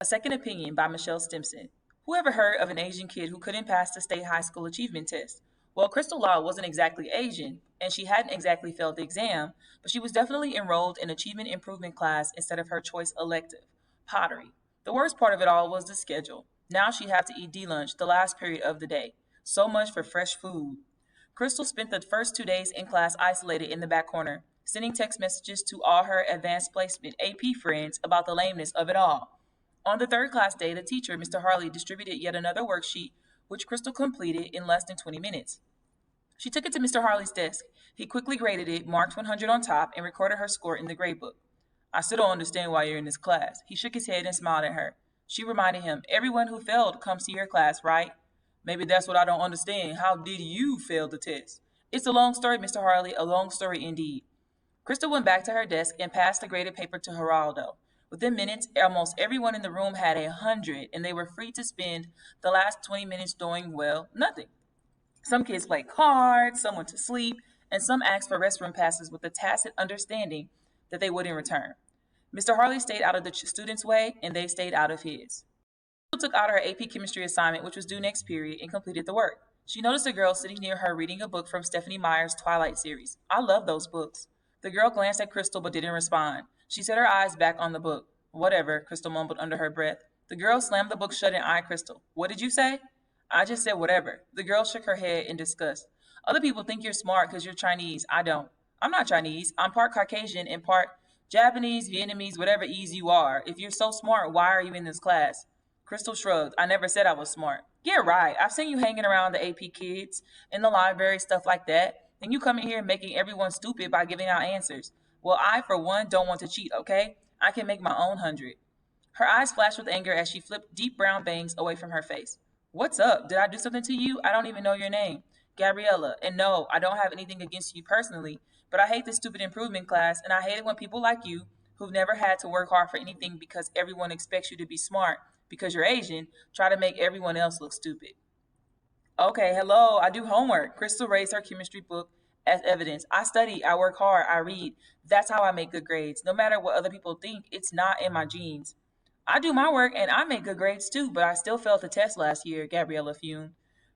A Second Opinion by Michelle Stimson. Who ever heard of an Asian kid who couldn't pass the state high school achievement test? Well, Crystal Law wasn't exactly Asian, and she hadn't exactly failed the exam, but she was definitely enrolled in achievement improvement class instead of her choice elective, pottery. The worst part of it all was the schedule. Now she had to eat D-lunch, the last period of the day. So much for fresh food. Crystal spent the first 2 days in class isolated in the back corner, sending text messages to all her advanced placement AP friends about the lameness of it all. On the third class day, the teacher, Mr. Harley, distributed yet another worksheet, which Crystal completed in less than 20 minutes. She took it to Mr. Harley's desk. He quickly graded it, marked 100 on top, and recorded her score in the grade book. I still don't understand why you're in this class. He shook his head and smiled at her. She reminded him, everyone who failed comes to your class, right? Maybe that's what I don't understand. How did you fail the test? It's a long story, Mr. Harley, a long story indeed. Crystal went back to her desk and passed the graded paper to Geraldo. Within minutes, almost everyone in the room had 100, and they were free to spend the last 20 minutes doing, well, nothing. Some kids played cards, some went to sleep, and some asked for restroom passes with the tacit understanding that they would in return. Mr. Harley stayed out of the students' way, and they stayed out of his. Crystal took out her AP chemistry assignment, which was due next period, and completed the work. She noticed a girl sitting near her reading a book from Stephanie Meyer's Twilight series. I love those books. The girl glanced at Crystal but didn't respond. She set her eyes back on the book. Whatever, Crystal mumbled under her breath. The girl slammed the book shut and eyed Crystal. What did you say? I just said whatever. The girl shook her head in disgust. Other people think you're smart because you're Chinese. I don't. I'm not Chinese. I'm part Caucasian and part Japanese, Vietnamese, whatever ease you are. If you're so smart, why are you in this class? Crystal shrugged. I never said I was smart. Yeah, right. I've seen you hanging around the AP kids in the library, stuff like that. And you coming here making everyone stupid by giving out answers. Well, I, for one, don't want to cheat, okay? I can make my own 100. Her eyes flashed with anger as she flipped deep brown bangs away from her face. What's up? Did I do something to you? I don't even know your name. Gabriella. And no, I don't have anything against you personally, but I hate this stupid improvement class, and I hate it when people like you, who've never had to work hard for anything because everyone expects you to be smart because you're Asian, try to make everyone else look stupid. Okay, hello, I do homework. Crystal raised her chemistry book as evidence. I study, I work hard, I read. That's how I make good grades. No matter what other people think, it's not in my genes. I do my work and I make good grades too, but I still failed the test last year, Gabriella fumed.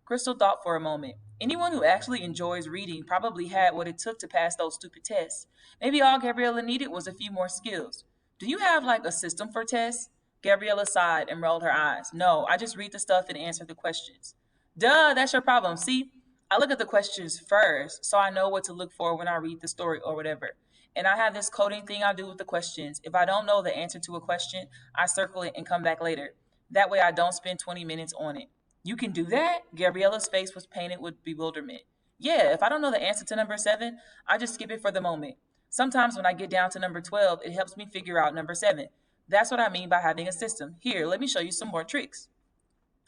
Crystal thought for a moment. Anyone who actually enjoys reading probably had what it took to pass those stupid tests. Maybe all Gabriella needed was a few more skills. Do you have like a system for tests? Gabriella sighed and rolled her eyes. No, I just read the stuff and answer the questions. Duh, that's your problem. See, I look at the questions first, so I know what to look for when I read the story or whatever. And I have this coding thing I do with the questions. If I don't know the answer to a question, I circle it and come back later. That way I don't spend 20 minutes on it. You can do that? Gabriella's face was painted with bewilderment. Yeah, if I don't know the answer to number 7, I just skip it for the moment. Sometimes when I get down to number 12, it helps me figure out number 7. That's what I mean by having a system. Here, let me show you some more tricks.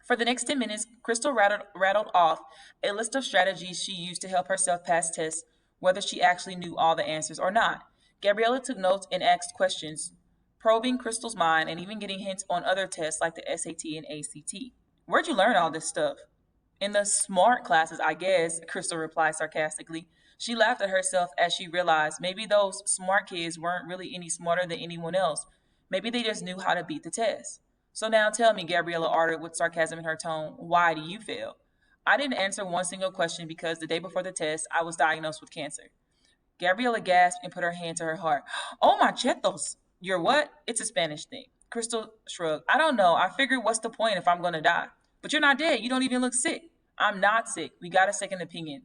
For the next 10 minutes, Crystal rattled off a list of strategies she used to help herself pass tests, whether she actually knew all the answers or not. Gabriella took notes and asked questions, probing Crystal's mind and even getting hints on other tests like the SAT and ACT. Where'd you learn all this stuff? In the smart classes, I guess, Crystal replied sarcastically. She laughed at herself as she realized maybe those smart kids weren't really any smarter than anyone else. Maybe they just knew how to beat the test. So now tell me, Gabriella ordered with sarcasm in her tone, why do you fail? I didn't answer one single question because the day before the test, I was diagnosed with cancer. Gabriella gasped and put her hand to her heart. Oh, my chetos. You're what? It's a Spanish thing. Crystal shrugged. I don't know. I figured what's the point if I'm going to die? But you're not dead. You don't even look sick. I'm not sick. We got a second opinion.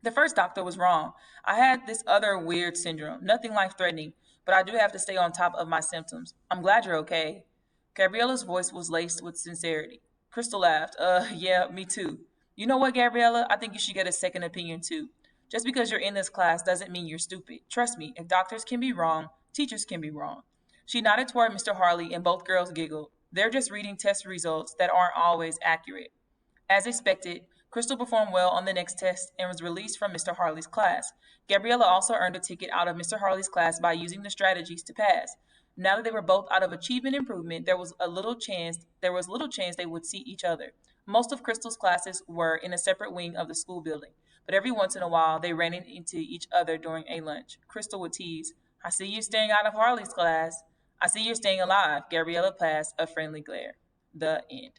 The first doctor was wrong. I had this other weird syndrome. Nothing life threatening, but I do have to stay on top of my symptoms. I'm glad you're okay. Gabriella's voice was laced with sincerity. Crystal laughed. Yeah, me too. You know what, Gabriella? I think you should get a second opinion too. Just because you're in this class doesn't mean you're stupid. Trust me, if doctors can be wrong, teachers can be wrong. She nodded toward Mr. Harley and both girls giggled. They're just reading test results that aren't always accurate. As expected, Crystal performed well on the next test and was released from Mr. Harley's class. Gabriella also earned a ticket out of Mr. Harley's class by using the strategies to pass. Now that they were both out of achievement improvement, there was little chance they would see each other. Most of Crystal's classes were in a separate wing of the school building, but every once in a while they ran into each other during a lunch. Crystal would tease, I see you staying out of Harley's class. I see you're staying alive. Gabriella passed a friendly glare. The end.